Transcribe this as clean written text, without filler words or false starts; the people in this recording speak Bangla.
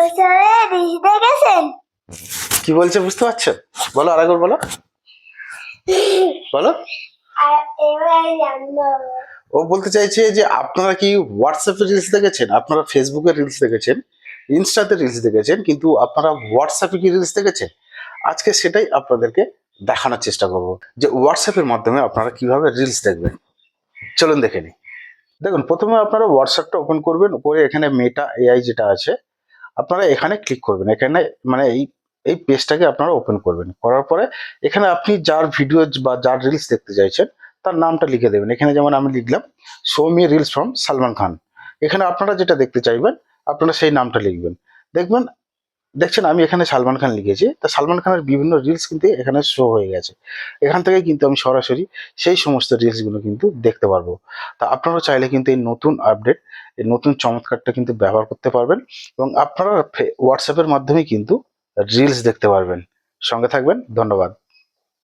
দেখেছেন? কি বলছে বুঝতে পারছেন? বলো আরেকবার বলো বলো। ও বলতে চাইছে যে আপনারা কি হোয়াটসঅ্যাপে রিলস দেখেছেন, আপনারা ফেসবুকে রিলস দেখেছেন, ইনস্টাতে রিলস দেখেছেন, কিন্তু আপনারা হোয়াটসঅ্যাপে কি রিলস দেখেছেন? আজকে সেটাই আপনাদেরকে দেখানোর চেষ্টা করব যে হোয়াটসঅ্যাপের মাধ্যমে আপনারা কিভাবে রিলস দেখবেন। চলুন দেখে নিই। দেখুন, প্রথমে আপনারা হোয়াটসঅ্যাপটা ওপেন করবেন, উপরে এখানে মেটা এআই যেটা আছে আপনারা এখানে ক্লিক করবেন। এখানে মানে এই পেজটাকে আপনারা ওপেন করবেন, করার পরে এখানে আপনি যার ভিডিও বা যার রিলস দেখতে চাইছেন তার নামটা লিখে দেবেন। এখানে যেমন আমি লিখলাম show me reels from Salman Khan. এখানে আপনারা যেটা দেখতে চাইবেন আপনারা সেই নামটা লিখবেন। দেখবেন, দেখছেন আমি এখানে সালমান খান লিখেছি, তা সালমান খানের বিভিন্ন রিলস কিন্তু এখানে শো হয়ে গেছে। এখান থেকে কিন্তু আমি সরাসরি সেই সমস্ত রিলসগুলো কিন্তু দেখতে পারবো। তা আপনারা চাইলে কিন্তু এই নতুন আপডেট, এই নতুন চমৎকারটা কিন্তু ব্যবহার করতে পারবেন এবং আপনারা হোয়াটসঅ্যাপের মাধ্যমে কিন্তু রিলস দেখতে পারবেন। সঙ্গে থাকবেন, ধন্যবাদ।